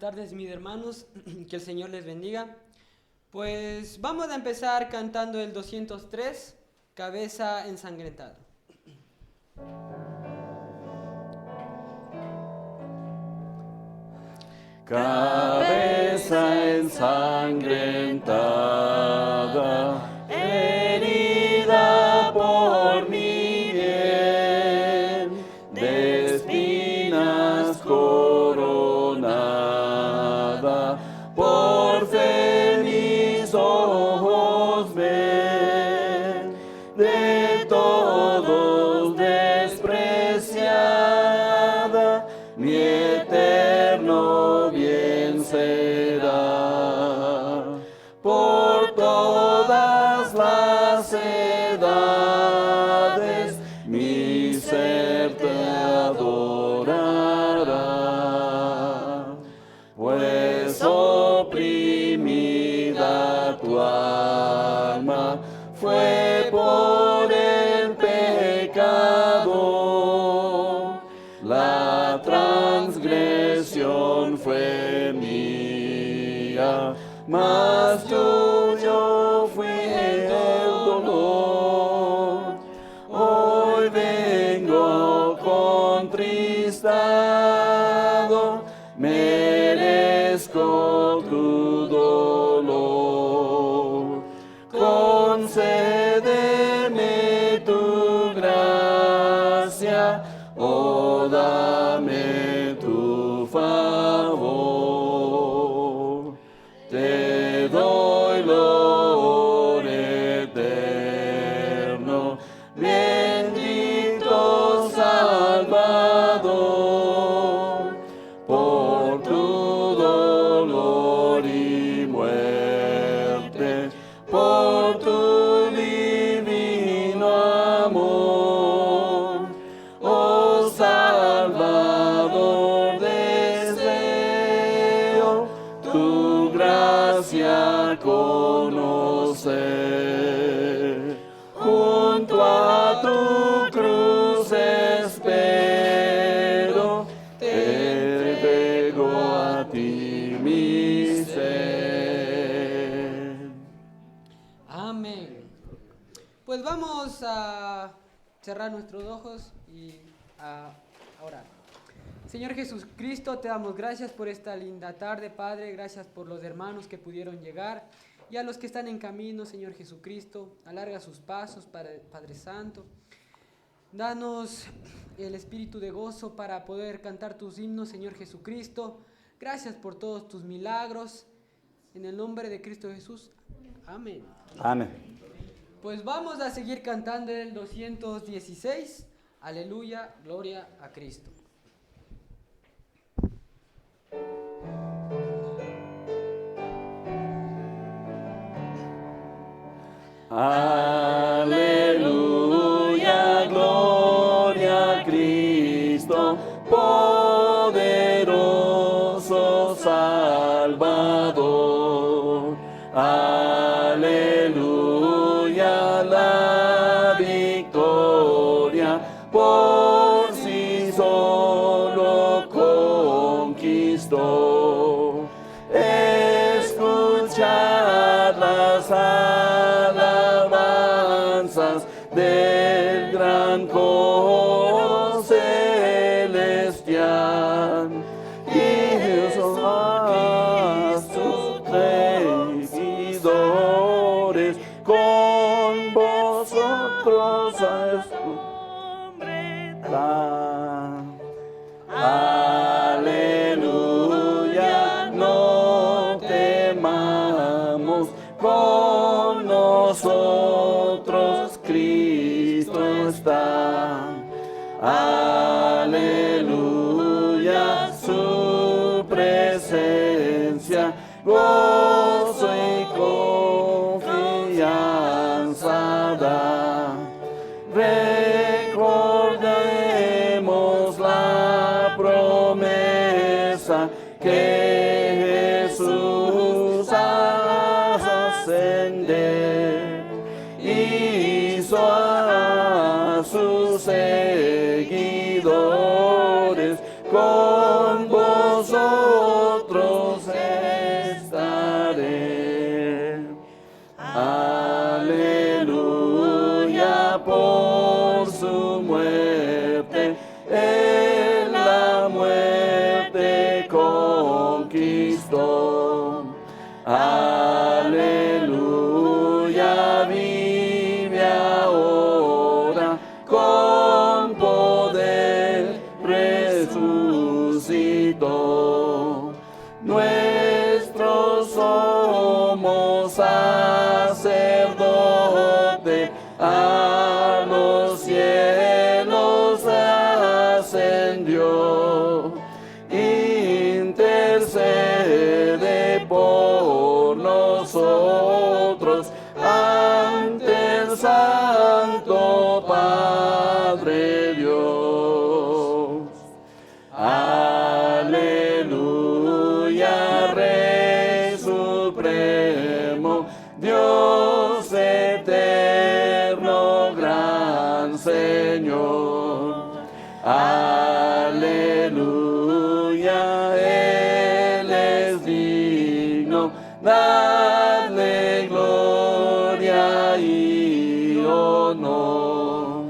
tardes, mis hermanos, que el Señor les bendiga. Pues vamos a empezar cantando el 203, Cabeza ensangrentada. Cabeza ensangrentada, herida por mi bien, de espinas coronada, por fe mis ojos ven, de todos despreciada, mi eterno bien será. Por todas las edades mi ser te adorará, pues oprimida tu alma fue por el pecado, la transgresión fue mía, mas tuyo fue el dolor. Hoy vengo contristado, merezco tu dolor. Concédeme tu gracia, oh dame tu favor. Te doy loor eterno, bendito Salvador, por tu dolor y muerte, por tu divino amor. Oh Salvador, deseo tu gracia conocer. Junto a tu cruz espero, te entrego a ti mi ser. Amén. Pues vamos a cerrar nuestros ojos y a orar. Señor Jesucristo, te damos gracias por esta linda tarde, Padre. Gracias por los hermanos que pudieron llegar y a los que están en camino, Señor Jesucristo. Alarga sus pasos, Padre Santo. Danos el espíritu de gozo para poder cantar tus himnos, Señor Jesucristo. Gracias por todos tus milagros. En el nombre de Cristo Jesús. Amén. Amén. Pues vamos a seguir cantando el 216. Aleluya, gloria a Cristo. Aleluya, gloria a Cristo, poderoso Salvador. Aleluya, la victoria por sí solo conquistó. Escuchad las alabanzas del gran coro celestial. Jesús a sus seguidores, con vosotros a su aleluya, no temamos, con nosotros Cristo está. Aleluya, su presencia, gozo y confianza da. Recordemos la promesa que Jesús ascender hizo a sus seguidores, con vosotros estaré. Aleluya, por su muerte, Él la muerte conquistó. Aleluya, vive ahora, con poder resucitó. Nuestro somos sacerdote, a los cielos ascendió. Intercede por nosotros ante el Santo Padre Dios. Aleluya, Rey Supremo, Dios eterno, gran Señor. Aleluya, Él es digno, dadle gloria y honor.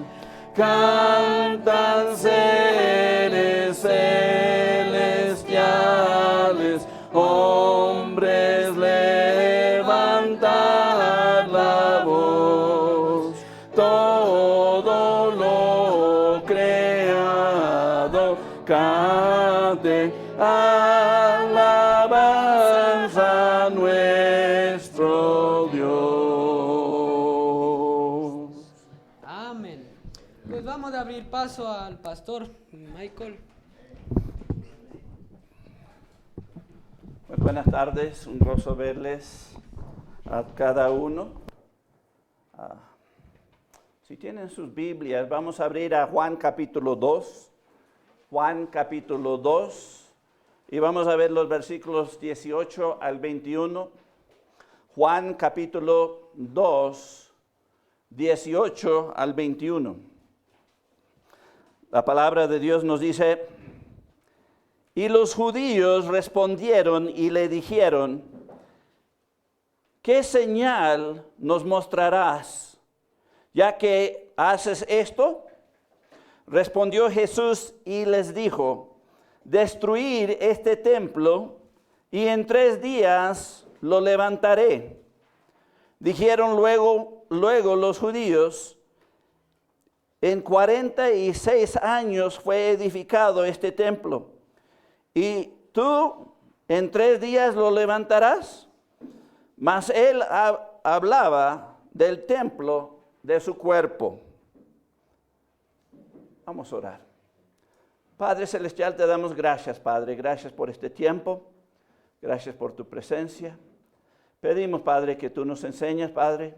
Cantan seres celestiales, hombres levantar la voz. Todo lo creado cante alabanza a nuestro Dios. Amén. Pues vamos a abrir paso al pastor Michael. Pues buenas tardes, un gozo verles a cada uno. Si tienen sus Biblias, vamos a abrir a Juan capítulo 2. Juan capítulo 2 y vamos a ver los versículos 18 al 21. Juan capítulo 2, 18 al 21. La palabra de Dios nos dice: y los judíos respondieron y le dijeron: ¿qué señal nos mostrarás, ya que haces esto? Respondió Jesús y les dijo: destruir este templo y en 3 días lo levantaré. Dijeron luego los judíos: en 46 años fue edificado este templo, y tú en 3 días lo levantarás. Mas él hablaba del templo de su cuerpo. Vamos a orar. Padre Celestial, te damos gracias, Padre. Gracias por este tiempo. Gracias por tu presencia. Pedimos, Padre, que tú nos enseñes, Padre,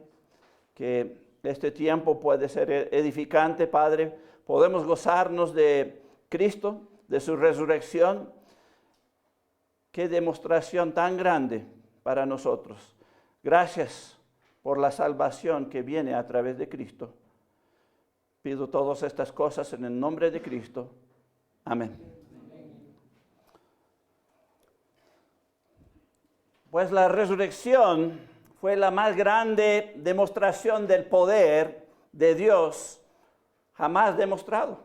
que este tiempo puede ser edificante, Padre. Podemos gozarnos de Cristo, de su resurrección. Qué demostración tan grande para nosotros. Gracias por la salvación que viene a través de Cristo. Pido todas estas cosas en el nombre de Cristo. Amén. Pues la resurrección fue la más grande demostración del poder de Dios jamás demostrado.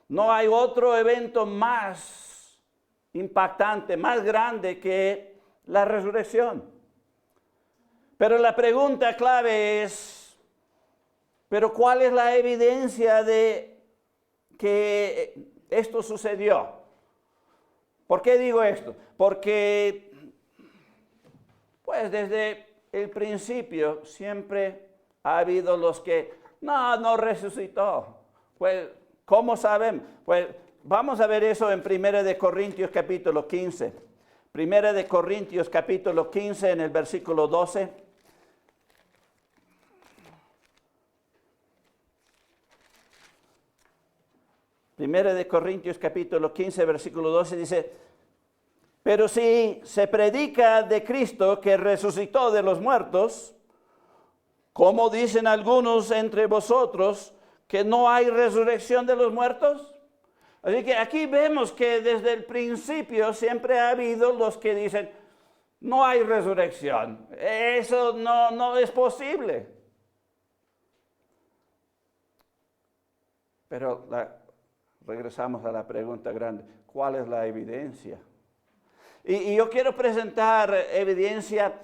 No hay otro evento más impactante, más grande que la resurrección. Pero la pregunta clave es: ¿pero cuál es la evidencia de que esto sucedió? ¿Por qué digo esto? Porque pues desde el principio siempre ha habido los que no resucitó. Pues, ¿cómo saben? Pues vamos a ver eso en 1 de Corintios capítulo 15. 1 de Corintios capítulo 15 en el versículo 12. Primera de Corintios capítulo 15, versículo 12 dice: pero si se predica de Cristo que resucitó de los muertos, ¿cómo dicen algunos entre vosotros que no hay resurrección de los muertos? Así que aquí vemos que desde el principio siempre ha habido los que dicen, no hay resurrección, eso no es posible. Pero regresamos a la pregunta grande, ¿cuál es la evidencia? Y yo quiero presentar evidencia,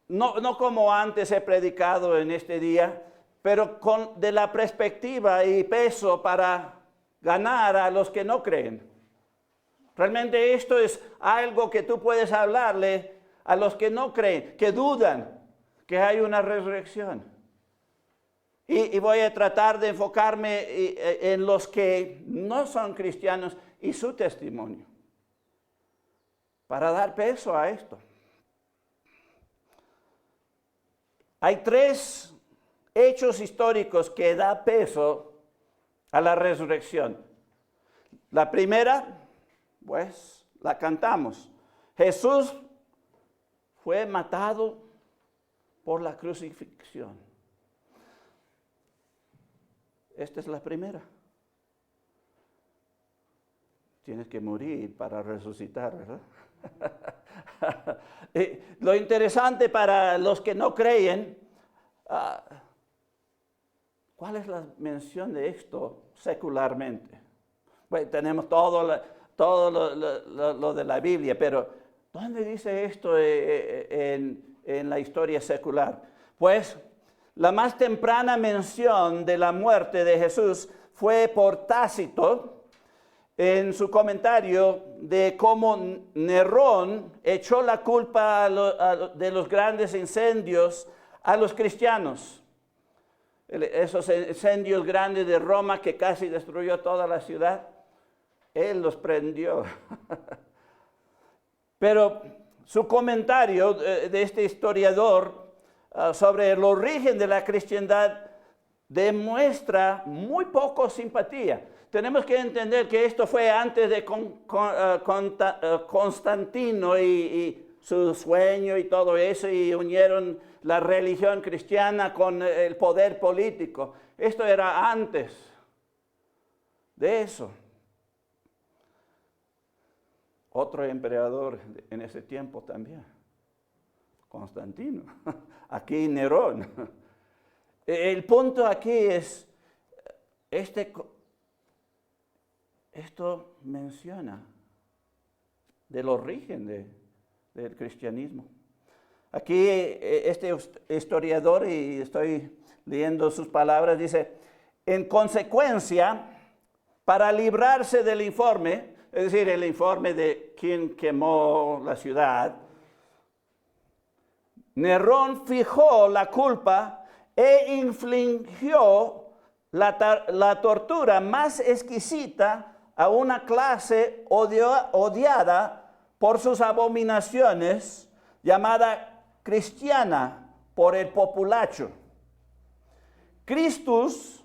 no como antes he predicado en este día, pero de la perspectiva y peso para ganar a los que no creen. Realmente esto es algo que tú puedes hablarle a los que no creen, que dudan que hay una resurrección. Y voy a tratar de enfocarme en los que no son cristianos y su testimonio, para dar peso a esto. Hay 3 hechos históricos que da peso a la resurrección. La primera, pues, la cantamos. Jesús fue matado por la crucifixión. Esta es la primera. Tienes que morir para resucitar, ¿verdad? Lo interesante para los que no creen, ¿cuál es la mención de esto secularmente? Bueno, tenemos todo lo de la Biblia, pero ¿dónde dice esto en la historia secular? Pues la más temprana mención de la muerte de Jesús fue por Tácito en su comentario de cómo Nerón echó la culpa de los grandes incendios a los cristianos. Esos incendios grandes de Roma que casi destruyó toda la ciudad, él los prendió. Pero su comentario de este historiador sobre el origen de la cristiandad demuestra muy poco simpatía. Tenemos que entender que esto fue antes de Constantino y su sueño y todo eso, y unieron la religión cristiana con el poder político. Esto era antes de eso. Otro emperador en ese tiempo también, Constantino. Aquí Nerón. El punto aquí es, esto menciona del origen del cristianismo. Aquí este historiador, y estoy leyendo sus palabras, dice, en consecuencia, para librarse del informe, es decir, el informe de quien quemó la ciudad, Nerón fijó la culpa e infligió la tortura más exquisita a una clase odiada por sus abominaciones, llamada cristiana por el populacho. Christus,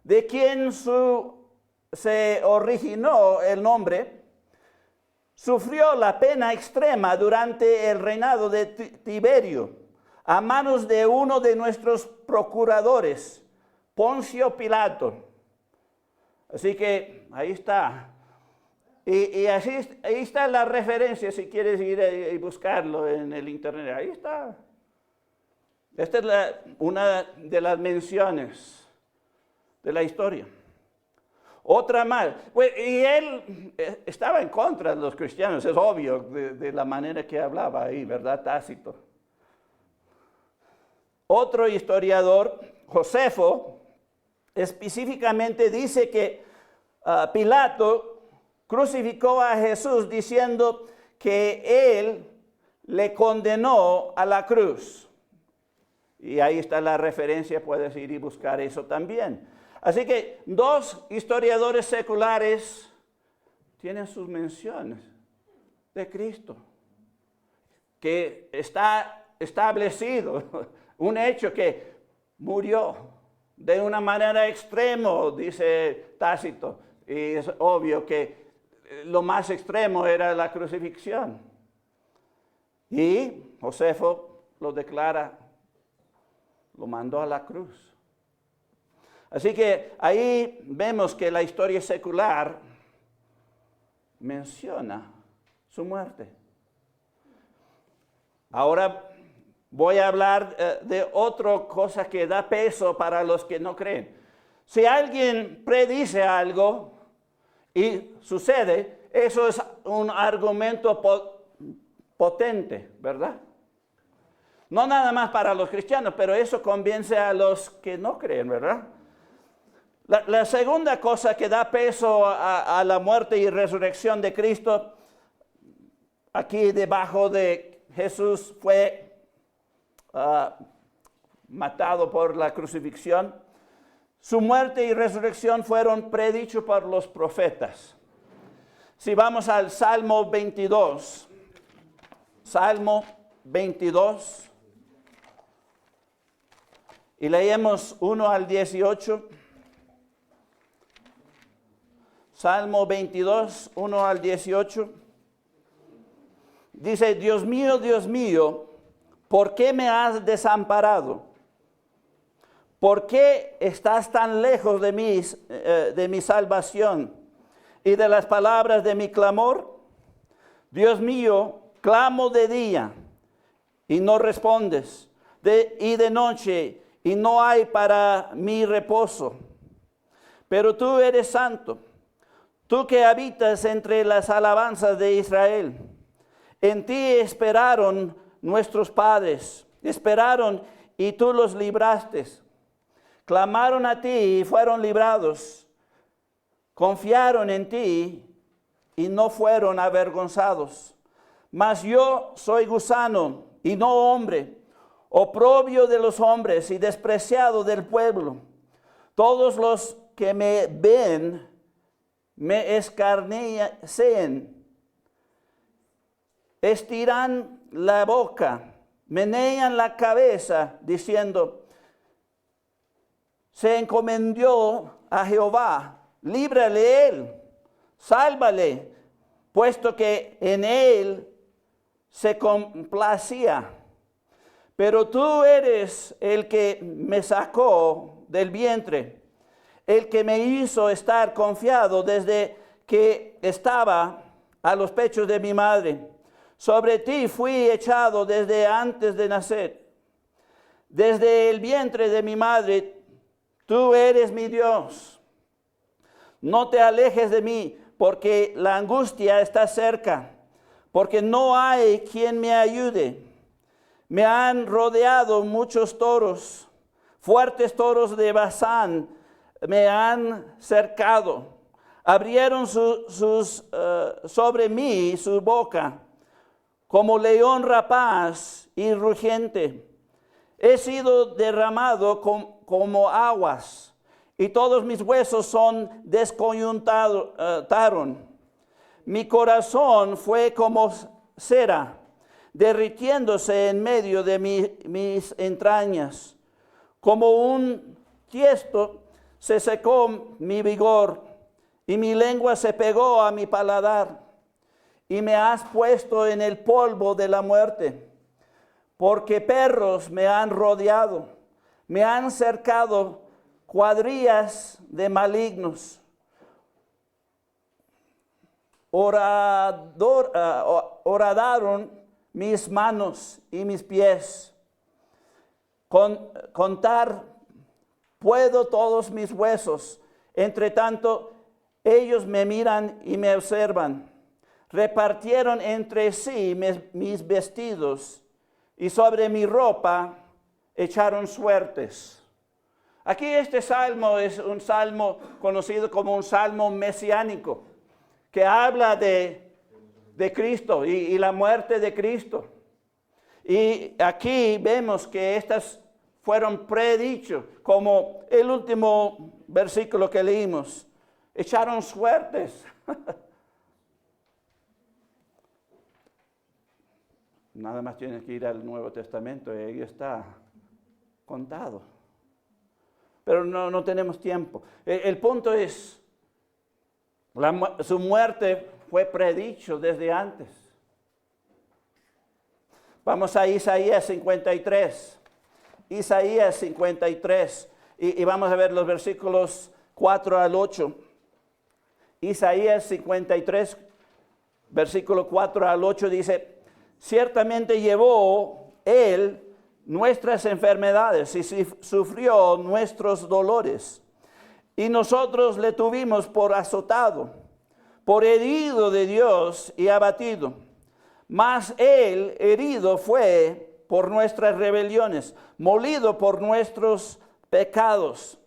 de quien se originó el nombre, sufrió la pena extrema durante el reinado de Tiberio, a manos de uno de nuestros procuradores, Poncio Pilato. Así que ahí está. Y ahí está la referencia, si quieres ir y buscarlo en el internet. Ahí está. Esta es una de las menciones de la historia. Otra más. Y él estaba en contra de los cristianos, es obvio, de la manera que hablaba ahí, ¿verdad? Tácito. Otro historiador, Josefo, específicamente dice que Pilato crucificó a Jesús diciendo que él le condenó a la cruz. Y ahí está la referencia, puedes ir y buscar eso también. Así que 2 historiadores seculares tienen sus menciones de Cristo, que está establecido, un hecho que murió de una manera extrema, dice Tácito, y es obvio que lo más extremo era la crucifixión. Y Josefo lo declara, lo mandó a la cruz. Así que ahí vemos que la historia secular menciona su muerte. Ahora voy a hablar de otra cosa que da peso para los que no creen. Si alguien predice algo y sucede, eso es un argumento potente, ¿verdad? No nada más para los cristianos, pero eso convence a los que no creen, ¿verdad? La segunda cosa que da peso a la muerte y resurrección de Cristo, aquí debajo de Jesús fue matado por la crucifixión. Su muerte y resurrección fueron predichos por los profetas. Si vamos al Salmo 22, Salmo 22, y leemos 1 al 18. Salmo 22, 1 al 18. Dice, Dios mío, ¿por qué me has desamparado? ¿Por qué estás tan lejos de mi salvación y de las palabras de mi clamor? Dios mío, clamo de día y no respondes, y de noche y no hay para mí reposo. Pero tú eres santo, tú que habitas entre las alabanzas de Israel. En ti esperaron nuestros padres, esperaron y tú los libraste. Clamaron a ti y fueron librados. Confiaron en ti y no fueron avergonzados. Mas yo soy gusano y no hombre, oprobio de los hombres y despreciado del pueblo. Todos los que me ven me escarnecen, estiran la boca, menean la cabeza, diciendo, se encomendó a Jehová, líbrale él, sálvale, puesto que en él se complacía. Pero tú eres el que me sacó del vientre, el que me hizo estar confiado desde que estaba a los pechos de mi madre. Sobre ti fui echado desde antes de nacer. Desde el vientre de mi madre, tú eres mi Dios. No te alejes de mí, porque la angustia está cerca, porque no hay quien me ayude. Me han rodeado muchos toros, fuertes toros de Basán me han cercado. Abrieron sobre mí su boca, como león rapaz y rugiente. He sido derramado como aguas, y todos mis huesos son descoyuntaron. Mi corazón fue como cera, derritiéndose en medio de mis entrañas. Como un tiesto se secó mi vigor, y mi lengua se pegó a mi paladar. Y me has puesto en el polvo de la muerte, porque perros me han rodeado, me han cercado cuadrillas de malignos. Horadaron mis manos y mis pies. Contar puedo todos mis huesos. Entre tanto, ellos me miran y me observan. Repartieron entre sí mis vestidos y sobre mi ropa echaron suertes. Aquí este salmo es un salmo conocido como un salmo mesiánico, que habla de Cristo y la muerte de Cristo. Y aquí vemos que estas fueron predichos, como el último versículo que leímos. Echaron suertes. Nada más tienes que ir al Nuevo Testamento y ahí está contado. Pero no tenemos tiempo. El punto es, su muerte fue predicho desde antes. Vamos a Isaías 53. Isaías 53. Y vamos a ver los versículos 4 al 8. Isaías 53, versículo 4 al 8 dice, ciertamente llevó Él nuestras enfermedades y sufrió nuestros dolores. Y nosotros le tuvimos por azotado, por herido de Dios y abatido. Mas Él herido fue por nuestras rebeliones, molido por nuestros pecados.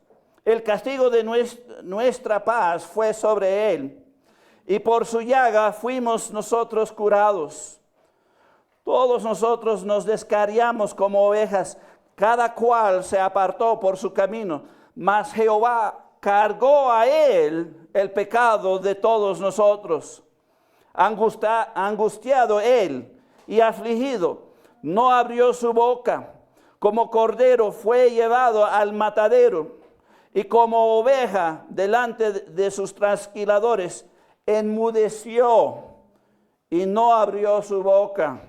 El castigo de nuestra paz fue sobre Él, y por su llaga fuimos nosotros curados. Todos nosotros nos descarriamos como ovejas, cada cual se apartó por su camino, mas Jehová cargó a Él el pecado de todos nosotros. Angustiado Él y afligido, no abrió su boca. Como cordero fue llevado al matadero, y como oveja delante de sus trasquiladores, enmudeció y no abrió su boca.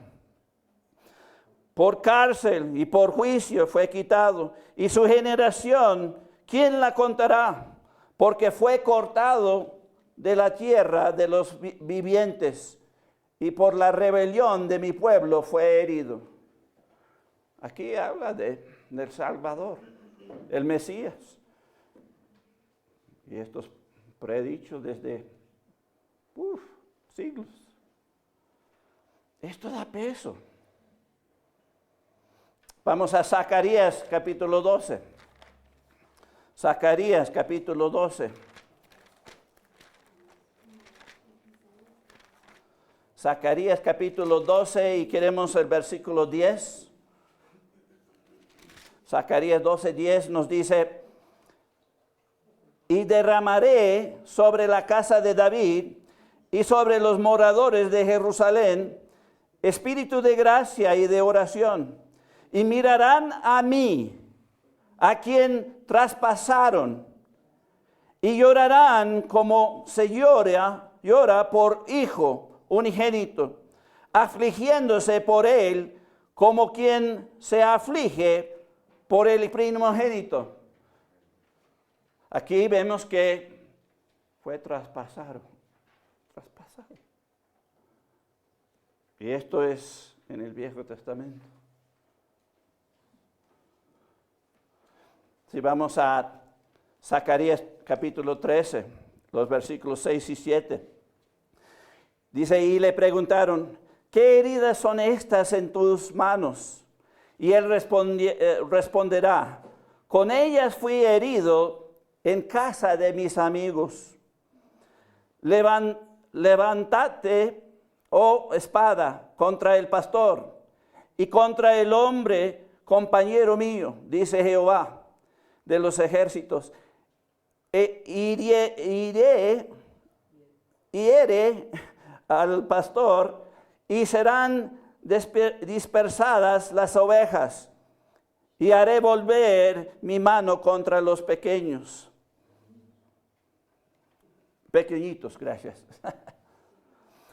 Por cárcel y por juicio fue quitado, y su generación, ¿quién la contará? Porque fue cortado de la tierra de los vivientes, y por la rebelión de mi pueblo fue herido. Aquí habla del Salvador, el Mesías. Y esto es predicho desde siglos. Esto da peso. Vamos a Zacarías capítulo 12. Zacarías capítulo 12. Zacarías capítulo 12 y queremos el versículo 10. Zacarías 12:10 nos dice, y derramaré sobre la casa de David y sobre los moradores de Jerusalén espíritu de gracia y de oración, y mirarán a mí, a quien traspasaron, y llorarán como se llora por hijo unigénito, afligiéndose por él como quien se aflige por el primogénito. Aquí vemos que fue traspasado. Y esto es en el Viejo Testamento. Si vamos a Zacarías capítulo 13, los versículos 6 y 7. Dice, y le preguntaron, ¿qué heridas son estas en tus manos? Y él responderá, con ellas fui herido en casa de mis amigos. Levántate, oh espada, contra el pastor y contra el hombre compañero mío, dice Jehová de los ejércitos. Iré al pastor y serán dispersadas las ovejas, y haré volver mi mano contra los pequeñitos, gracias.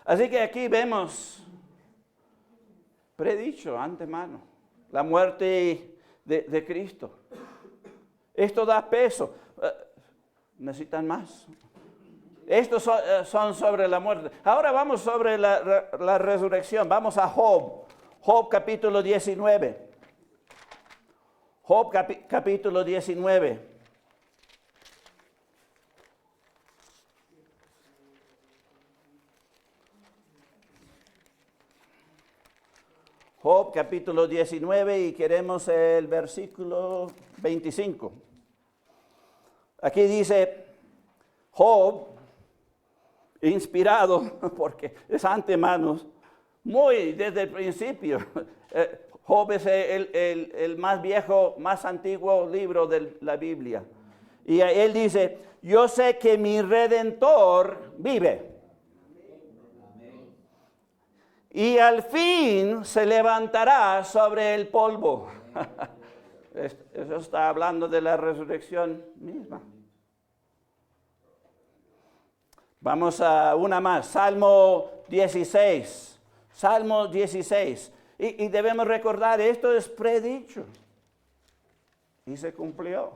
Así que aquí vemos, predicho antemano, la muerte de Cristo. Esto da peso. ¿Necesitan más? Estos son sobre la muerte. Ahora vamos sobre la resurrección. Vamos a Job. Job capítulo 19. Job capítulo 19. Job capítulo 19 y queremos el versículo 25. Aquí dice Job, inspirado, porque es antemano, muy desde el principio. Job es el más viejo, más antiguo libro de la Biblia. Y él dice, yo sé que mi Redentor vive. Y al fin se levantará sobre el polvo. Eso está hablando de la resurrección misma. Vamos a una más, Salmo 16. Salmo 16. Y debemos recordar, esto es predicho. Y se cumplió.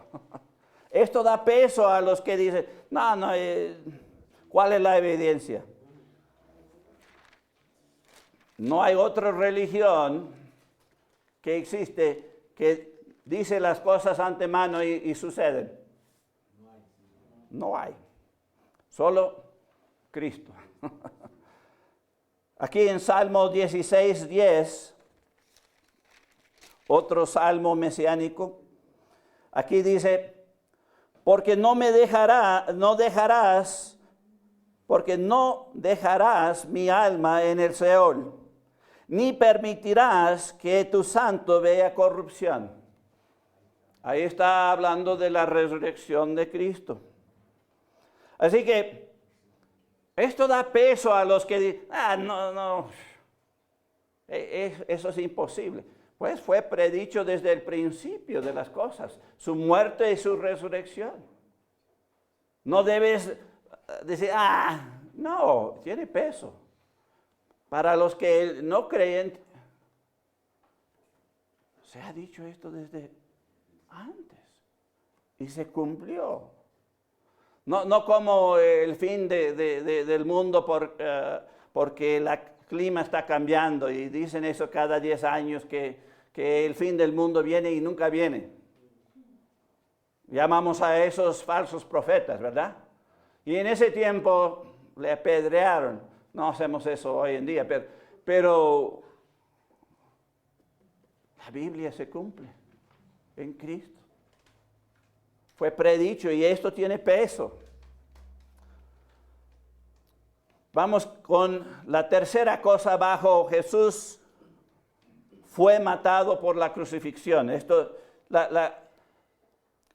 Esto da peso a los que dicen, no, ¿cuál es la evidencia? No hay otra religión que existe que dice las cosas antemano y suceden. No hay. Solo Cristo. Aquí en Salmo 16:10, otro salmo mesiánico, aquí dice, porque no dejarás mi alma en el Seol, ni permitirás que tu santo vea corrupción. Ahí está hablando de la resurrección de Cristo. Así que esto da peso a los que dicen, no, eso es imposible. Pues fue predicho desde el principio de las cosas, su muerte y su resurrección. No debes decir, no, tiene peso. Para los que no creen, se ha dicho esto desde antes y se cumplió. No como el fin del mundo porque el clima está cambiando y dicen eso cada 10 años que el fin del mundo viene y nunca viene. Llamamos a esos falsos profetas, ¿verdad? Y en ese tiempo le apedrearon. No hacemos eso hoy en día, pero la Biblia se cumple en Cristo. Fue predicho y esto tiene peso. Vamos con la tercera cosa bajo Jesús. Fue matado por la crucifixión. Esto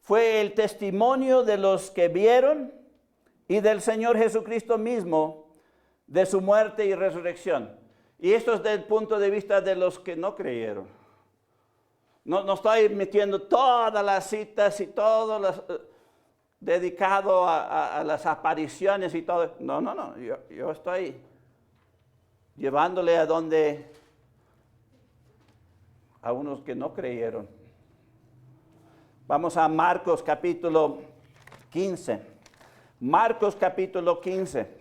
fue el testimonio de los que vieron y del Señor Jesucristo mismo de su muerte y resurrección. Y esto es desde el punto de vista de los que no creyeron. No estoy metiendo todas las citas y todo dedicado a las apariciones y todo. No. Yo estoy llevándole a unos que no creyeron. Vamos a Marcos capítulo 15. Marcos capítulo 15.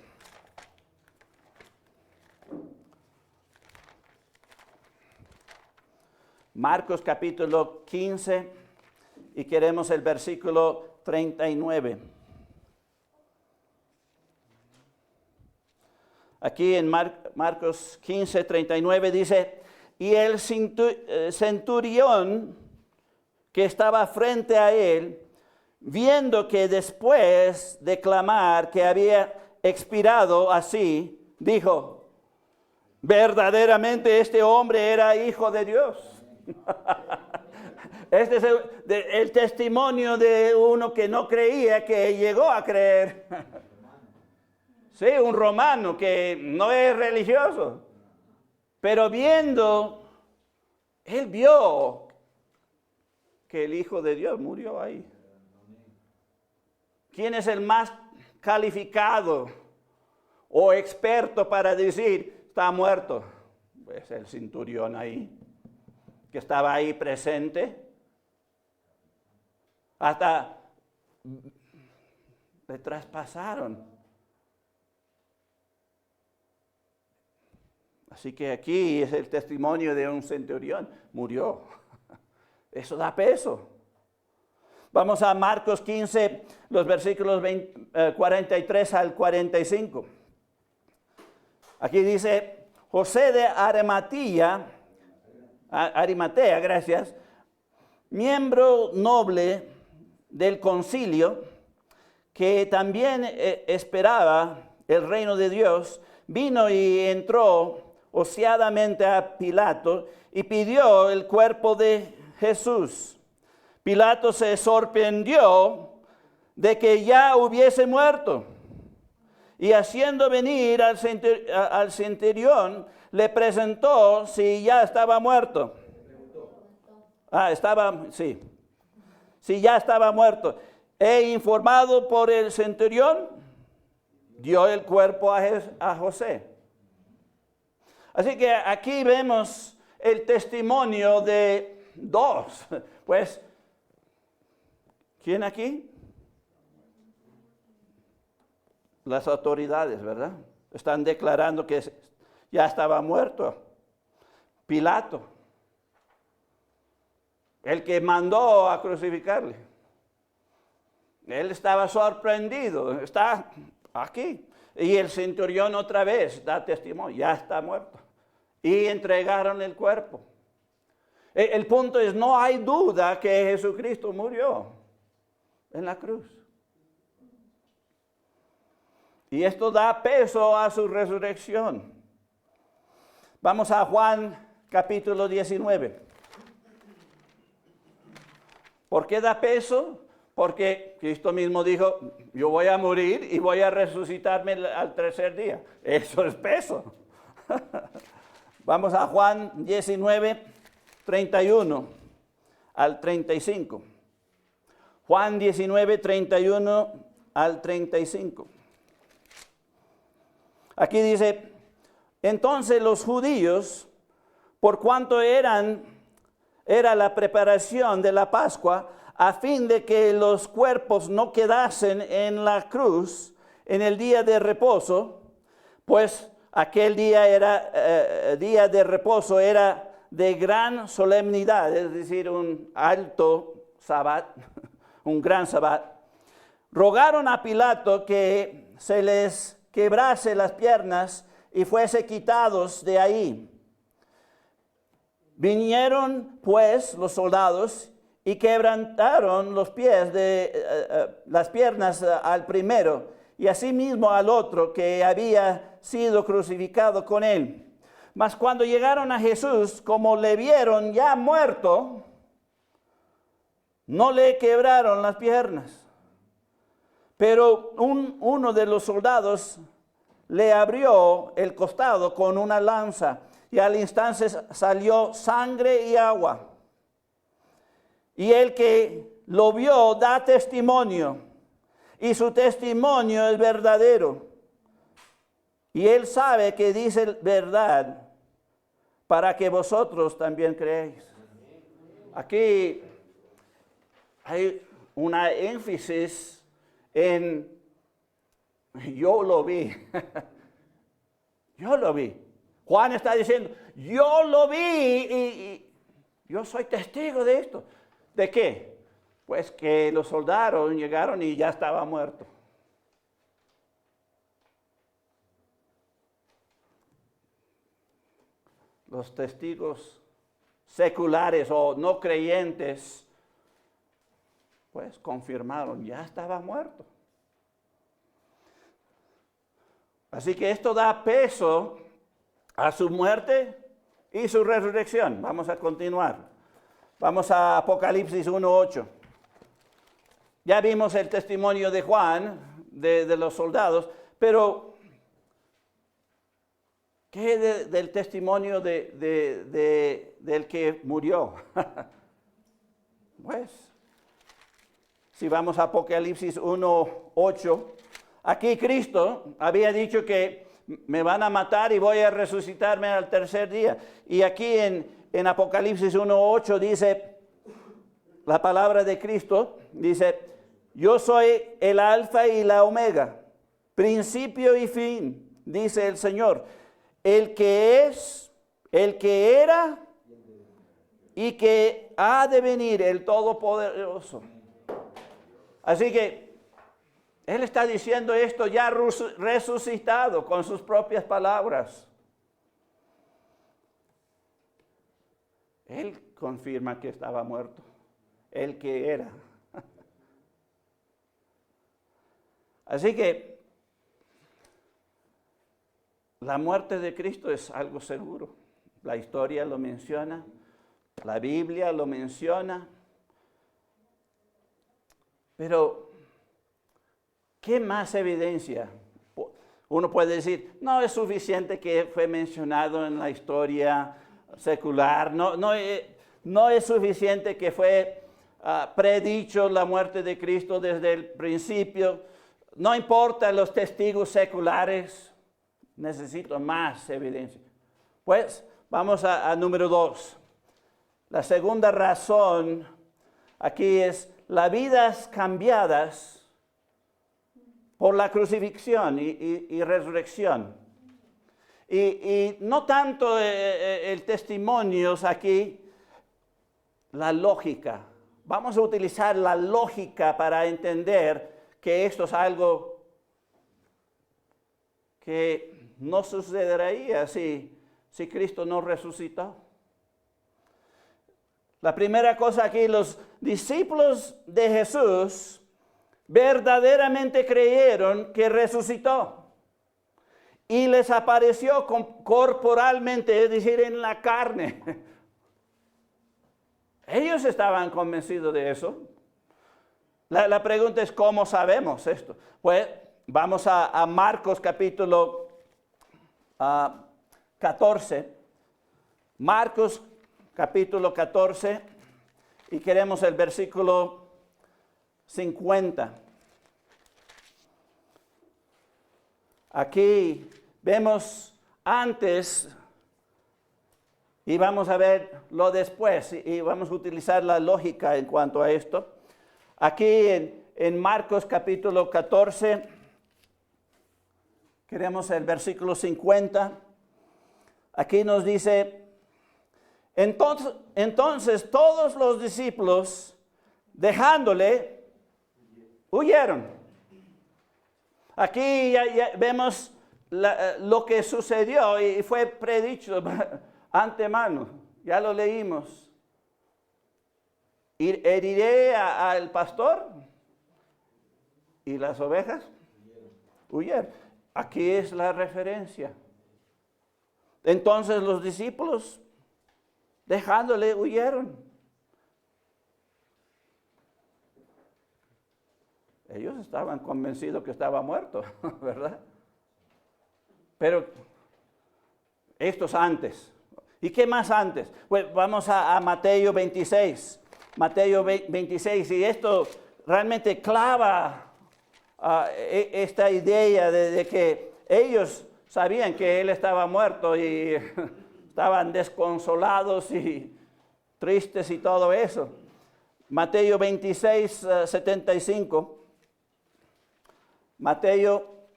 Marcos capítulo 15 y queremos el versículo 39. Aquí en Marcos 15, 39 dice, y el centurión que estaba frente a él, viendo que después de clamar que había expirado así, dijo, verdaderamente este hombre era hijo de Dios. Este es el testimonio de uno que no creía, que llegó a creer. Sí, un romano que no es religioso, pero él vio que el Hijo de Dios murió ahí. ¿Quién es el más calificado o experto para decir, está muerto? Pues el centurión ahí, que estaba ahí presente. Hasta le traspasaron. Así que aquí es el testimonio de un centurión. Murió. Eso da peso. Vamos a Marcos 15, los versículos 43 al 45. Aquí dice, José de Arimatea, gracias, miembro noble del concilio, que también esperaba el reino de Dios, vino y entró ociadamente a Pilato y pidió el cuerpo de Jesús. Pilato se sorprendió de que ya hubiese muerto y haciendo venir al centurión le presentó si ya estaba muerto. Si ya estaba muerto. Informado por el centurión, dio el cuerpo a José. Así que aquí vemos el testimonio de dos. Pues, ¿quién aquí? Las autoridades, ¿verdad? Están declarando que ya estaba muerto. Pilato, el que mandó a crucificarle. Él estaba sorprendido, está aquí. Y el centurión otra vez da testimonio, ya está muerto. Y entregaron el cuerpo. El punto es, no hay duda que Jesucristo murió en la cruz. Y esto da peso a su resurrección. Vamos a Juan capítulo 19. ¿Por qué da peso? Porque Cristo mismo dijo, yo voy a morir y voy a resucitarme al tercer día. Eso es peso. Vamos a Juan 19, 31 al 35. Juan 19, 31 al 35. Aquí dice, entonces los judíos, por cuanto era la preparación de la Pascua, a fin de que los cuerpos no quedasen en la cruz en el día de reposo, pues aquel día día de reposo era de gran solemnidad, es decir, un alto sabbat, un gran sabbat. Rogaron a Pilato que se les quebrase las piernas y fuese quitados de ahí. Vinieron pues los soldados y quebrantaron los pies las piernas al primero y asimismo al otro que había sido crucificado con él. Mas cuando llegaron a Jesús, como le vieron ya muerto, no le quebraron las piernas. Pero uno de los soldados le abrió el costado con una lanza y al instante salió sangre y agua. Y el que lo vio da testimonio, y su testimonio es verdadero. Y él sabe que dice verdad, para que vosotros también creáis. Aquí hay una énfasis en yo lo vi. Yo lo vi. Juan está diciendo, yo lo vi y yo soy testigo de esto. ¿De qué? Pues que los soldados llegaron y ya estaba muerto. Los testigos seculares o no creyentes, pues confirmaron, ya estaba muerto. Así que esto da peso a su muerte y su resurrección. Vamos a continuar. Vamos a Apocalipsis 1:8. Ya vimos el testimonio de Juan, de los soldados, pero ¿qué del testimonio del que murió? Pues, si vamos a Apocalipsis 1:8, aquí Cristo había dicho que me van a matar y voy a resucitarme al tercer día. Y aquí en Apocalipsis 1:8 dice, la palabra de Cristo dice, yo soy el alfa y la omega, principio y fin, dice el Señor, el que es, el que era y que ha de venir, el Todopoderoso. Así que Él está diciendo esto ya resucitado con sus propias palabras. Él confirma que estaba muerto, el que era. Así que la muerte de Cristo es algo seguro. La historia lo menciona, la Biblia lo menciona. Pero, ¿qué más evidencia? Uno puede decir, no es suficiente que fue mencionado en la historia secular, no es suficiente que fue predicho la muerte de Cristo desde el principio. No importa los testigos seculares, necesito más evidencia. Pues vamos a número 2. La segunda razón aquí es las vidas cambiadas por la crucifixión y resurrección. Y no tanto el testimonio aquí, la lógica. Vamos a utilizar la lógica para entender que esto es algo que no sucedería si Cristo no resucitó. La primera cosa aquí, los discípulos de Jesús verdaderamente creyeron que resucitó. Y les apareció corporalmente, es decir, en la carne. Ellos estaban convencidos de eso. La pregunta es, ¿cómo sabemos esto? Pues vamos a Marcos capítulo 14. Marcos capítulo 14. Y queremos el versículo 50. Aquí vemos antes y vamos a ver lo después y vamos a utilizar la lógica en cuanto a esto. Aquí en Marcos capítulo 14, queremos el versículo 50. Aquí nos dice, entonces todos los discípulos, dejándole, huyeron. Aquí ya vemos lo que sucedió y fue predicho antemano. Ya lo leímos. Heriré al pastor y las ovejas huyeron. Aquí es la referencia. Entonces los discípulos, dejándole, huyeron. Ellos estaban convencidos que estaba muerto, ¿verdad? Pero esto es antes. ¿Y qué más antes? Pues vamos a Mateo 26. Mateo 26, y esto realmente clava esta idea de que ellos sabían que él estaba muerto y estaban desconsolados y tristes y todo eso. Mateo 26, 75. Mateo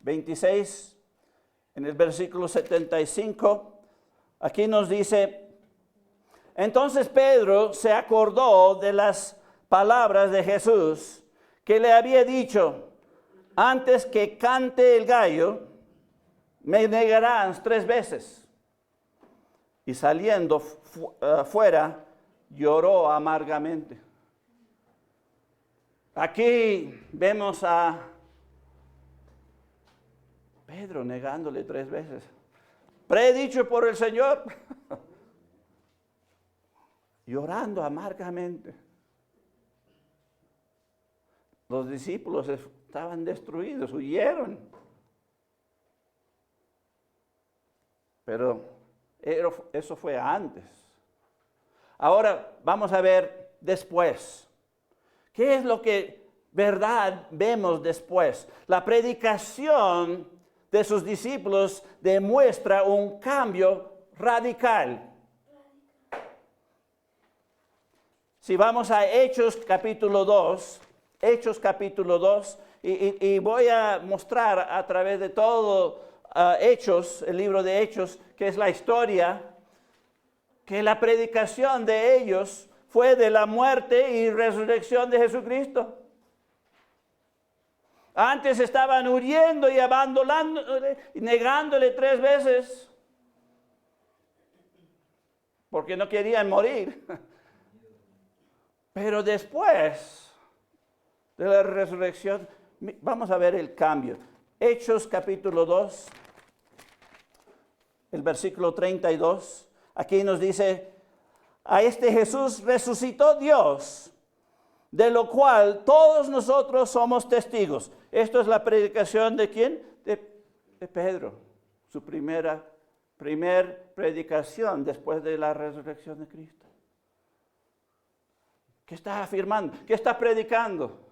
26, en el versículo 75, aquí nos dice, entonces Pedro se acordó de las palabras de Jesús que le había dicho, antes que cante el gallo, me negarás 3 veces. Y saliendo fuera, lloró amargamente. Aquí vemos a Pedro negándole 3 veces. Predicho por el Señor. Llorando amargamente. Los discípulos estaban destruidos, huyeron. Pero eso fue antes. Ahora vamos a ver después. ¿Qué es lo que verdad vemos después? La predicación de sus discípulos demuestra un cambio radical. Si vamos a Hechos capítulo 2, y voy a mostrar a través de todo Hechos, el libro de Hechos, que es la historia, que la predicación de ellos fue de la muerte y resurrección de Jesucristo. Antes estaban huyendo y abandonándole y negándole 3 veces porque no querían morir. Pero después de la resurrección, vamos a ver el cambio. Hechos capítulo 2, el versículo 32, aquí nos dice, a este Jesús resucitó Dios, de lo cual todos nosotros somos testigos. Esto es la predicación de ¿quién? De Pedro, su primer predicación después de la resurrección de Cristo. ¿Qué está afirmando? ¿Qué está predicando?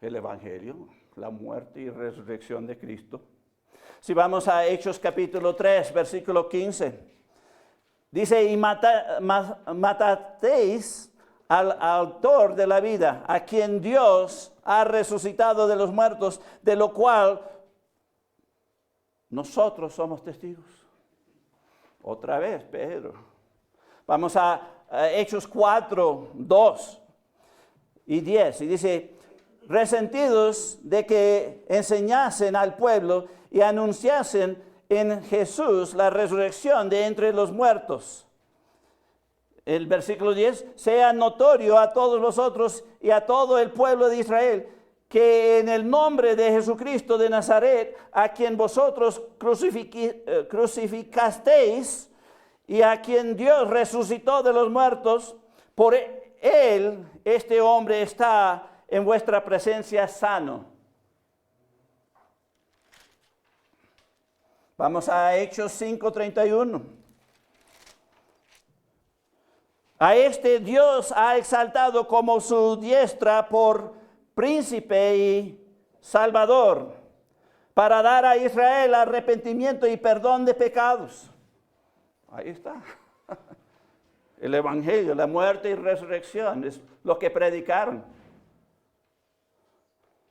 El Evangelio, la muerte y resurrección de Cristo. Si vamos a Hechos capítulo 3, versículo 15. Dice, y matasteis al autor de la vida, a quien Dios ha resucitado de los muertos, de lo cual nosotros somos testigos. Otra vez, Pedro. Vamos a Hechos 4, 2 y 10. Y dice, resentidos de que enseñasen al pueblo y anunciasen en Jesús la resurrección de entre los muertos. El versículo 10, sea notorio a todos vosotros y a todo el pueblo de Israel, que en el nombre de Jesucristo de Nazaret, a quien vosotros crucificasteis y a quien Dios resucitó de los muertos, por él este hombre está en vuestra presencia sano. Vamos a Hechos 5:31. A este Dios ha exaltado como su diestra por príncipe y salvador, para dar a Israel arrepentimiento y perdón de pecados. Ahí está. El evangelio, la muerte y resurrección es lo que predicaron.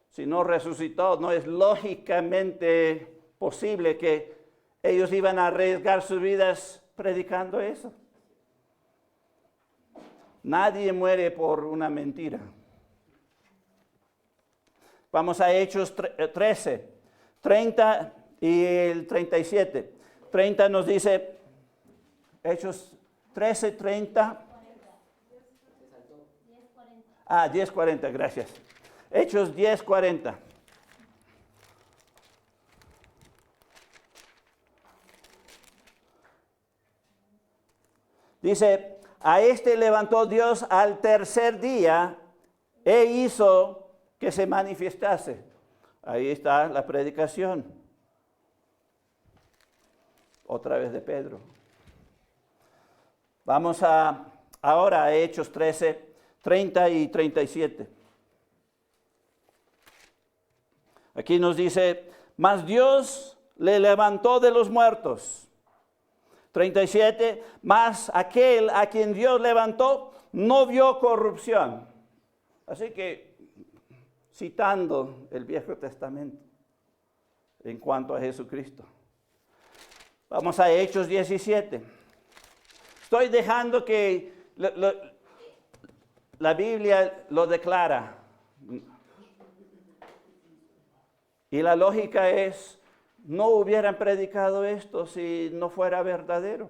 Si no resucitó, no es lógicamente posible que ellos iban a arriesgar sus vidas predicando eso. Nadie muere por una mentira. Vamos a Hechos 13, 30 y el 37. 30 nos dice, Hechos 13, 30. 10:40, gracias. Hechos 10:40. Dice, a este levantó Dios al tercer día e hizo que se manifestase. Ahí está la predicación. Otra vez de Pedro. Vamos ahora a Hechos 13, 30 y 37. Aquí nos dice, mas Dios le levantó de los muertos. 37, mas aquel a quien Dios levantó no vio corrupción. Así que, citando el Viejo Testamento en cuanto a Jesucristo. Vamos a Hechos 17. Estoy dejando que la Biblia lo declara. Y la lógica es, no hubieran predicado esto si no fuera verdadero.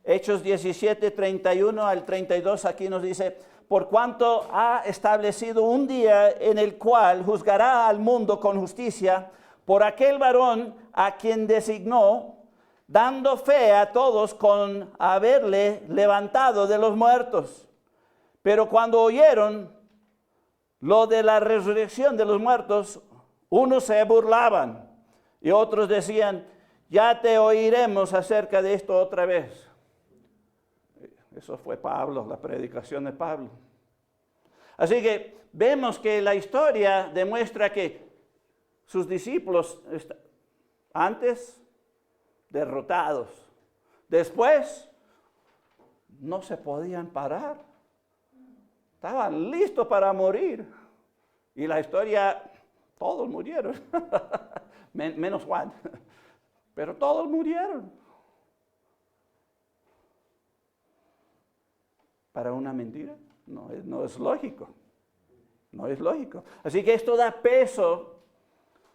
Hechos 17, 31 al 32, aquí nos dice, por cuanto ha establecido un día en el cual juzgará al mundo con justicia por aquel varón a quien designó, dando fe a todos con haberle levantado de los muertos. Pero cuando oyeron lo de la resurrección de los muertos, unos se burlaban y otros decían, ya te oiremos acerca de esto otra vez. Eso fue Pablo, la predicación de Pablo. Así que vemos que la historia demuestra que sus discípulos antes derrotados, después no se podían parar. Estaban listos para morir. Y la historia, todos murieron. Menos Juan. Pero todos murieron. ¿Para una mentira? No es lógico. No es lógico. Así que esto da peso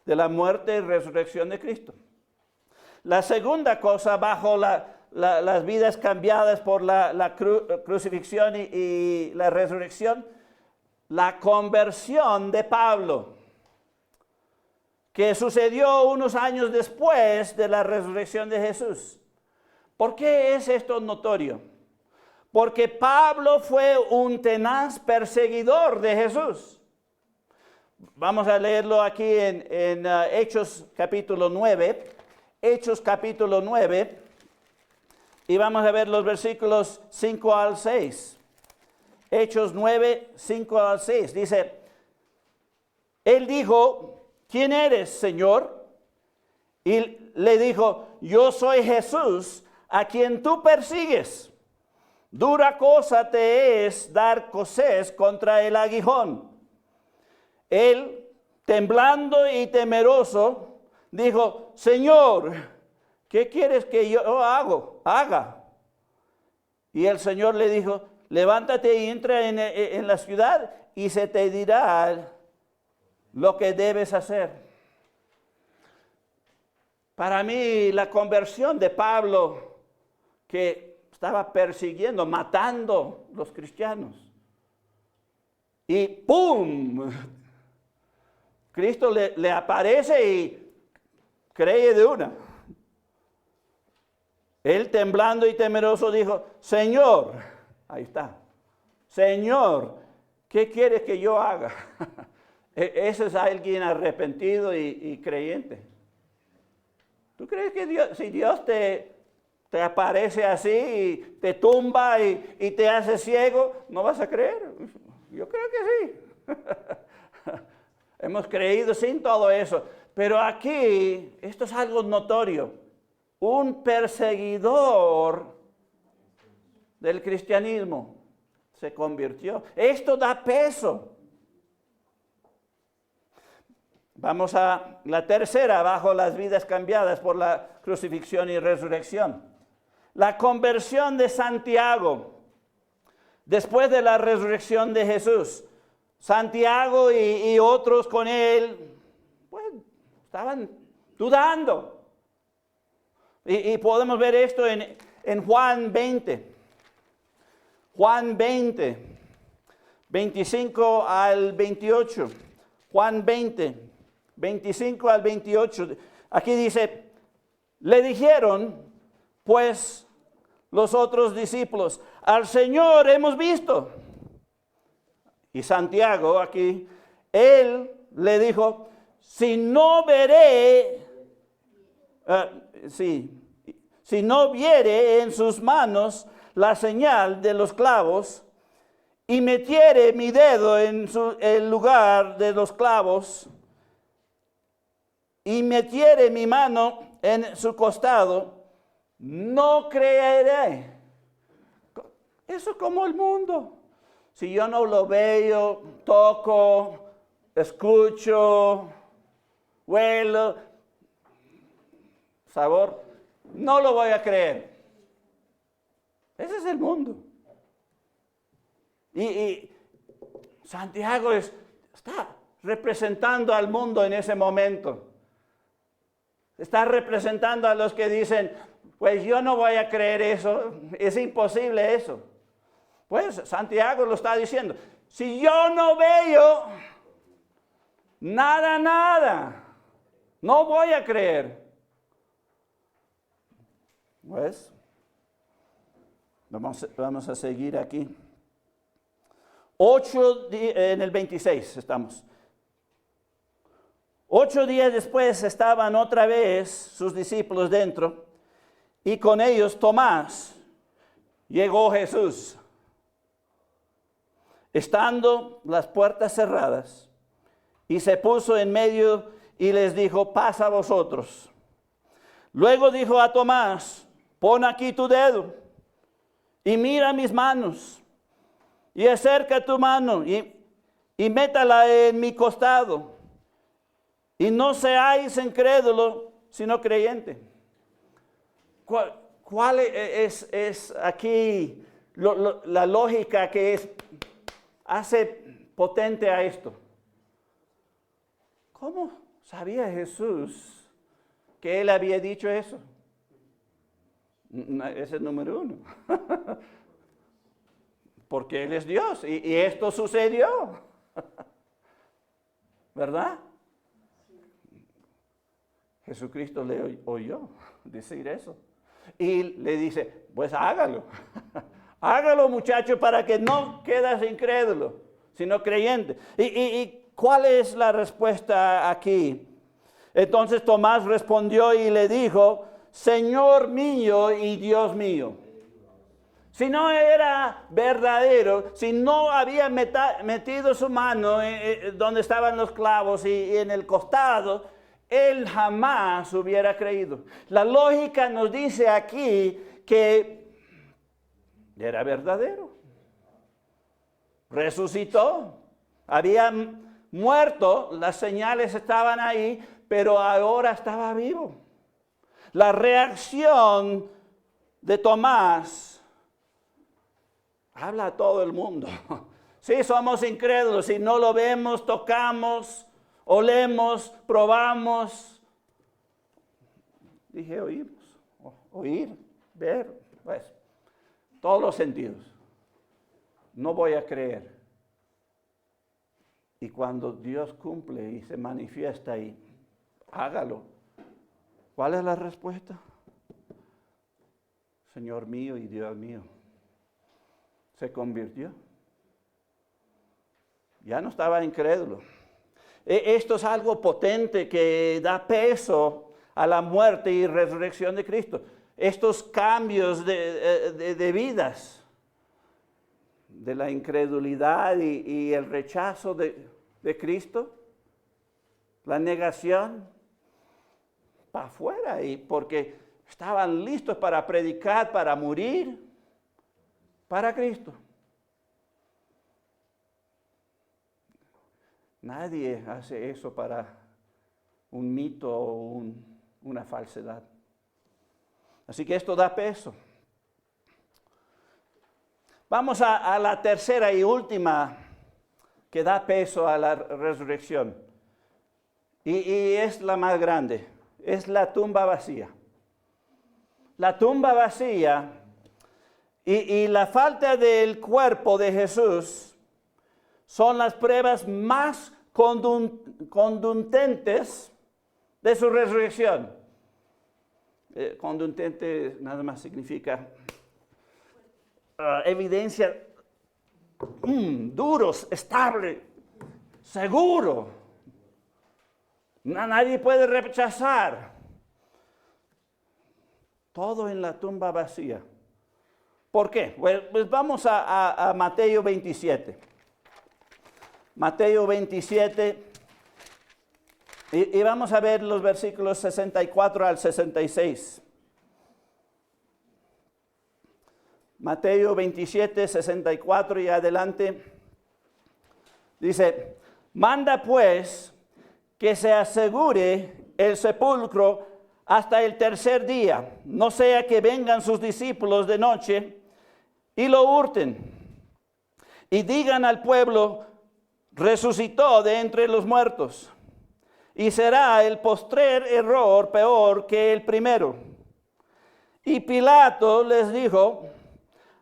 de la muerte y resurrección de Cristo. La segunda cosa, bajo las vidas cambiadas por la crucifixión y la resurrección, la conversión de Pablo, que sucedió unos años después de la resurrección de Jesús. ¿Por qué es esto notorio? Porque Pablo fue un tenaz perseguidor de Jesús. Vamos a leerlo aquí en Hechos capítulo 9. Hechos capítulo 9. Y vamos a ver los versículos 5 al 6. Hechos 9, 5 al 6. Dice, él dijo, ¿quién eres, Señor? Y le dijo, yo soy Jesús, a quien tú persigues. Dura cosa te es dar cosés contra el aguijón. Él, temblando y temeroso, dijo, Señor, ¿qué quieres que yo haga? Y el Señor le dijo, levántate y entra en la ciudad y se te dirá lo que debes hacer. Para mí, la conversión de Pablo, que estaba persiguiendo, matando los cristianos, y ¡pum! Cristo le aparece y cree de una. Él temblando y temeroso dijo, Señor, ahí está, Señor, ¿qué quieres que yo haga? Ese es alguien arrepentido y creyente. ¿Tú crees que si Dios te aparece así y te tumba y te hace ciego, no vas a creer? Yo creo que sí. Hemos creído sin todo eso. Pero aquí, esto es algo notorio. Un perseguidor del cristianismo se convirtió. Esto da peso. Vamos a la tercera, bajo las vidas cambiadas por la crucifixión y resurrección. La conversión de Santiago, después de la resurrección de Jesús. Santiago y otros con él, pues, estaban dudando. Y podemos ver esto en Juan 20. Juan 20, 25 al 28. Juan 20, 25 al 28. Aquí dice, le dijeron, pues, los otros discípulos, al Señor hemos visto. Y Santiago aquí, él le dijo, si no viere en sus manos la señal de los clavos, y metiere mi dedo en el lugar de los clavos, y metiere mi mano en su costado, no creeré. Eso es como el mundo. Si yo no lo veo, toco, escucho, huelo, sabor, no lo voy a creer. Ese es el mundo. Y Santiago está representando al mundo en ese momento. Está representando a los que dicen, pues yo no voy a creer eso, es imposible eso. Pues Santiago lo está diciendo, si yo no veo nada, no voy a creer. Pues, vamos a seguir aquí. En el 26 estamos. 8 días después estaban otra vez sus discípulos dentro y con ellos Tomás. Llegó Jesús. Estando las puertas cerradas, y se puso en medio y les dijo, pasa a vosotros. Luego dijo a Tomás, pon aquí tu dedo y mira mis manos, y acerca tu mano y métala en mi costado, y no seáis incrédulo, sino creyente. ¿Cuál es aquí la lógica que hace potente a esto? ¿Cómo sabía Jesús que él había dicho eso? Ese es el número uno. Porque él es Dios y esto sucedió. ¿Verdad? Jesucristo le oyó decir eso. Y le dice, pues hágalo. Hágalo, muchacho, para que no quedes incrédulo, sino creyente. ¿Y cuál es la respuesta aquí? Entonces Tomás respondió y le dijo, Señor mío y Dios mío. Si no era verdadero, si no había metido su mano donde estaban los clavos y en el costado, él jamás hubiera creído. La lógica nos dice aquí que era verdadero. Resucitó. Había muerto, las señales estaban ahí, pero ahora estaba vivo. La reacción de Tomás habla a todo el mundo. Sí, somos incrédulos, si no lo vemos, tocamos, olemos, probamos. Dije oímos, oír, ver, pues, todos los sentidos. No voy a creer. Y cuando Dios cumple y se manifiesta ahí, hágalo. ¿Cuál es la respuesta? Señor mío y Dios mío. Se convirtió. Ya no estaba incrédulo. Esto es algo potente que da peso a la muerte y resurrección de Cristo. Estos cambios de vidas, de la incredulidad y el rechazo de Cristo, la negación, para afuera, y porque estaban listos para predicar, para morir, para Cristo. Nadie hace eso para un mito o una falsedad. Así que esto da peso. Vamos a la tercera y última que da peso a la resurrección. Y es la más grande. Es la tumba vacía. La tumba vacía y la falta del cuerpo de Jesús son las pruebas más contundentes de su resurrección. Contundente nada más significa evidencia duros, estable, seguro. Nadie puede rechazar. Todo en la tumba vacía. ¿Por qué? Pues vamos a Mateo 27. Mateo 27. Y vamos a ver los versículos 64 al 66. Mateo 27, 64 y adelante. Dice, manda pues que se asegure el sepulcro hasta el tercer día, no sea que vengan sus discípulos de noche y lo hurten y digan al pueblo, resucitó de entre los muertos. Y será el postrer error peor que el primero. Y Pilato les dijo,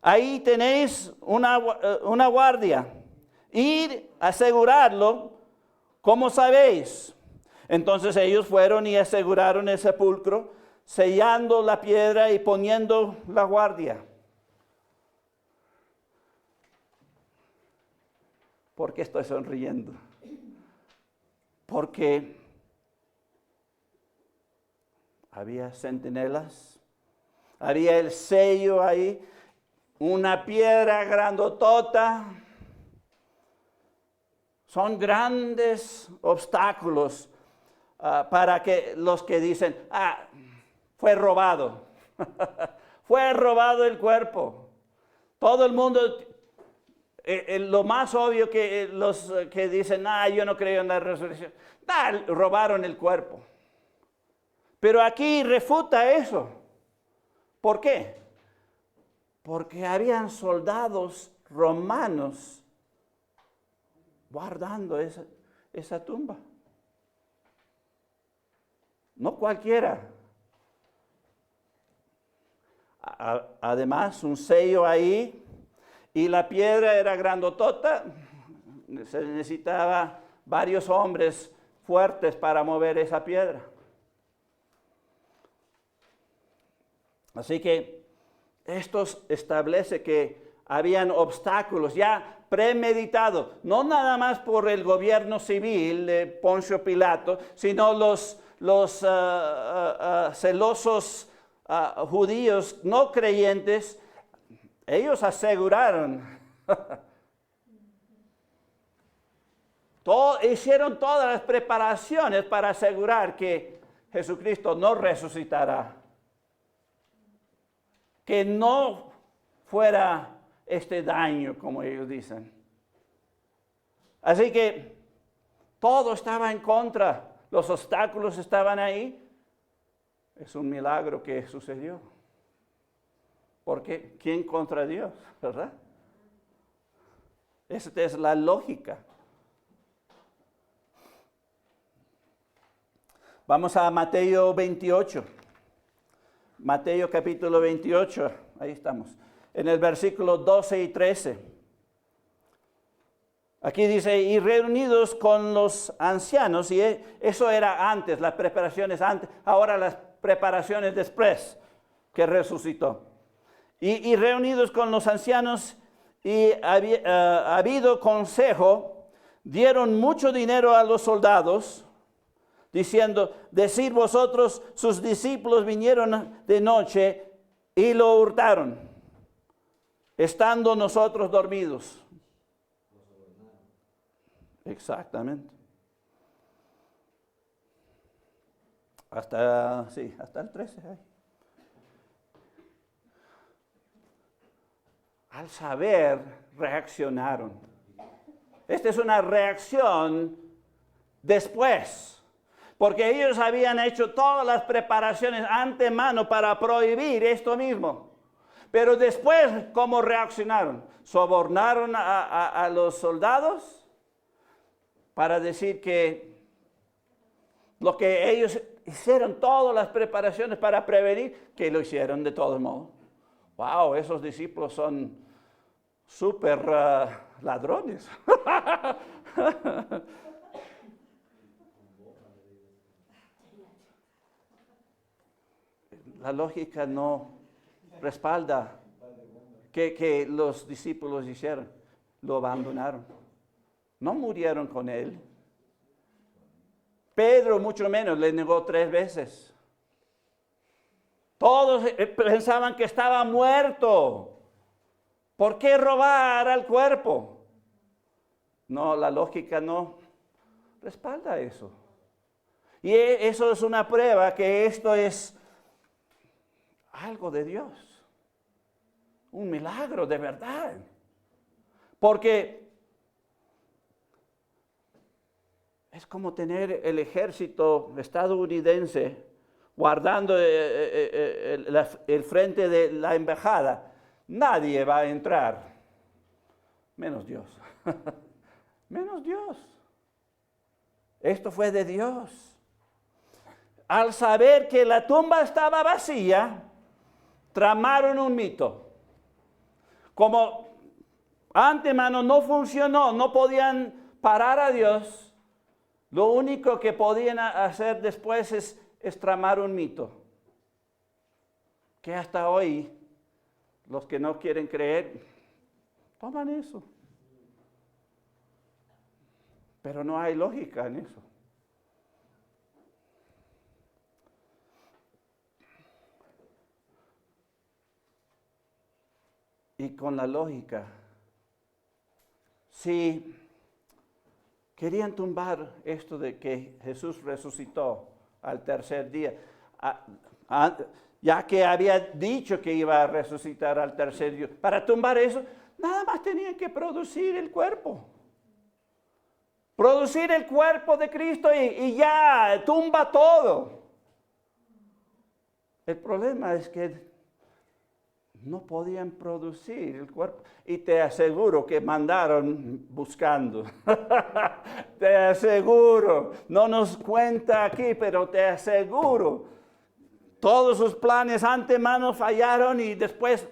ahí tenéis una guardia, id a asegurarlo, como sabéis. Entonces ellos fueron y aseguraron el sepulcro, sellando la piedra y poniendo la guardia. ¿Por qué estoy sonriendo? Porque había centinelas, había el sello ahí, una piedra grandotota. Son grandes obstáculos para que los que dicen, fue robado, fue robado el cuerpo. Todo el mundo, lo más obvio que los que dicen, yo no creo en la resurrección, robaron el cuerpo. Pero aquí refuta eso. ¿Por qué? Porque habían soldados romanos guardando esa tumba. No cualquiera. Además, un sello ahí y la piedra era grandotota. Se necesitaba varios hombres fuertes para mover esa piedra. Así que esto establece que habían obstáculos ya premeditados, no nada más por el gobierno civil de Poncio Pilato, sino los celosos judíos no creyentes. Ellos aseguraron, hicieron todas las preparaciones para asegurar que Jesucristo no resucitará, que no fuera este daño, como ellos dicen. Así que Todo estaba en contra. Los obstáculos estaban ahí. Es un milagro que sucedió. Porque ¿quién contra Dios? ¿Verdad? Esta es la lógica. Vamos a Mateo 28. Mateo capítulo 28. Ahí estamos. En el versículo 12 y 13. Aquí dice, y reunidos con los ancianos, y eso era antes, las preparaciones antes, ahora las preparaciones después que resucitó. Y reunidos con los ancianos y habido consejo, dieron mucho dinero a los soldados, diciendo, decid vosotros, sus discípulos vinieron de noche y lo hurtaron, estando nosotros dormidos. Exactamente. Hasta el 13. Al saber, reaccionaron. Esta es una reacción después, porque ellos habían hecho todas las preparaciones antemano para prohibir esto mismo. Pero después, ¿cómo reaccionaron? Sobornaron a los soldados para decir que lo que ellos hicieron, todas las preparaciones para prevenir, que lo hicieron de todos modos. Wow, esos discípulos son súper ladrones. La lógica no respalda que los discípulos hicieron. Lo abandonaron. No murieron con él. Pedro mucho menos, le negó 3 veces. Todos pensaban que estaba muerto. ¿Por qué robar al cuerpo? No, la lógica no respalda eso. Y eso es una prueba que esto es algo de Dios. Un milagro de verdad. Porque es como tener el ejército estadounidense guardando el frente de la embajada. Nadie va a entrar, menos Dios. Menos Dios. Esto fue de Dios. Al saber que la tumba estaba vacía, tramaron un mito. Como antemano no funcionó, no podían parar a Dios, lo único que podían hacer después es tramar un mito. Que hasta hoy, los que no quieren creer, toman eso. Pero no hay lógica en eso. Y con la lógica, si querían tumbar esto de que Jesús resucitó al 3er día, ya que había dicho que iba a resucitar al 3er día, para tumbar eso, nada más tenían que producir el cuerpo. Producir el cuerpo de Cristo y ya, tumba todo. El problema es que no podían producir el cuerpo. Y te aseguro que mandaron buscando. Te aseguro. No nos cuenta aquí, pero te aseguro. Todos sus planes antemano fallaron y después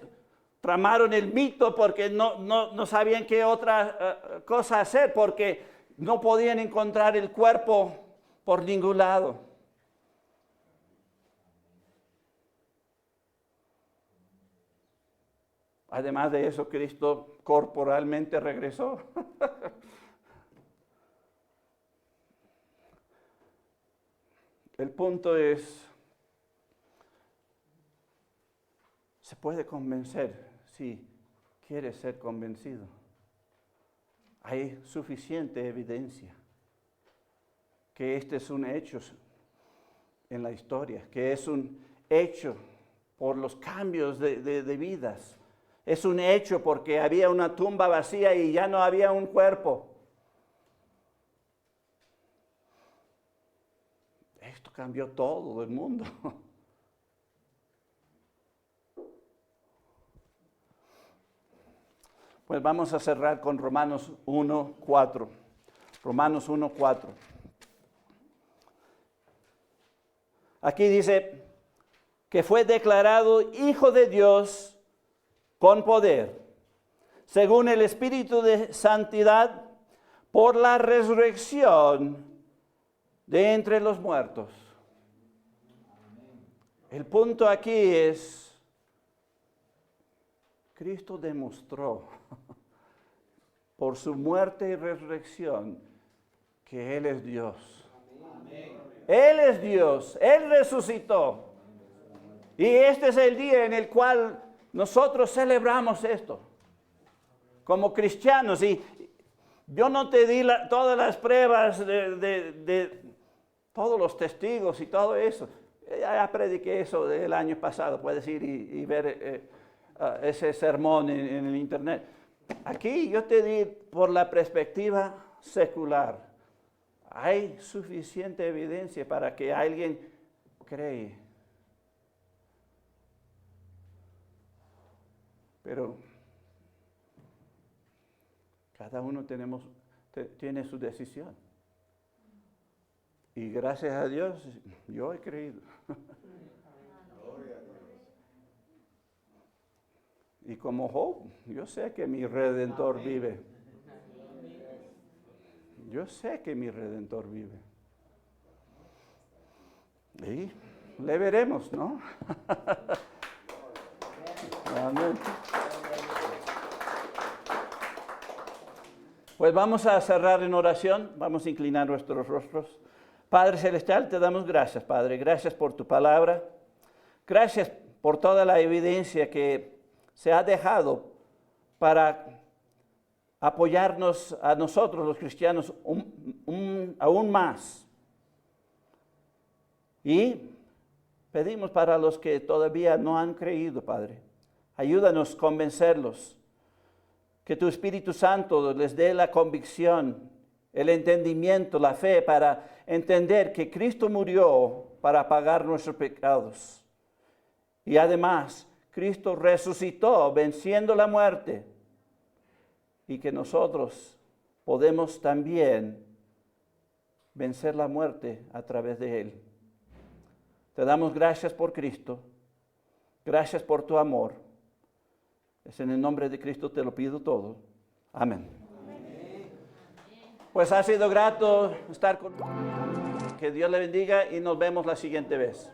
tramaron el mito porque no sabían qué otra cosa hacer, porque no podían encontrar el cuerpo por ningún lado. Además de eso, Cristo corporalmente regresó. El punto es, se puede convencer si quiere ser convencido. Hay suficiente evidencia que este es un hecho en la historia, que es un hecho por los cambios de vidas. Es un hecho porque había una tumba vacía y ya no había un cuerpo. cambió todo el mundo. Pues vamos a cerrar con Romanos 1:4. Romanos 1:4. Aquí dice que fue declarado Hijo de Dios con poder, según el Espíritu de Santidad, por la resurrección de entre los muertos. El punto aquí es, Cristo demostró por su muerte y resurrección que Él es Dios. Él es Dios, Él resucitó. Y este es el día en el cual nosotros celebramos esto como cristianos. Y yo no te di todas las pruebas de todos los testigos y todo eso. Ya prediqué eso del año pasado, puedes ir y ver ese sermón en el internet. Aquí yo te di por la perspectiva secular. Hay suficiente evidencia para que alguien cree. Pero cada uno tiene su decisión. Y gracias a Dios, yo he creído. Y como Job, yo sé que mi Redentor vive. Yo sé que mi Redentor vive. Y le veremos, ¿no? Amén. Pues vamos a cerrar en oración, vamos a inclinar nuestros rostros. Padre Celestial, te damos gracias, Padre. Gracias por tu palabra. Gracias por toda la evidencia que se ha dejado para apoyarnos a nosotros los cristianos aún más. Y pedimos para los que todavía no han creído, Padre, ayúdanos a convencerlos, que tu Espíritu Santo les dé la convicción, el entendimiento, la fe para entender que Cristo murió para pagar nuestros pecados. Y además, Cristo resucitó venciendo la muerte y que nosotros podemos también vencer la muerte a través de Él. Te damos gracias por Cristo, gracias por tu amor. Es en el nombre de Cristo te lo pido todo. Amén. Pues ha sido grato estar con. Que Dios le bendiga y nos vemos la siguiente vez.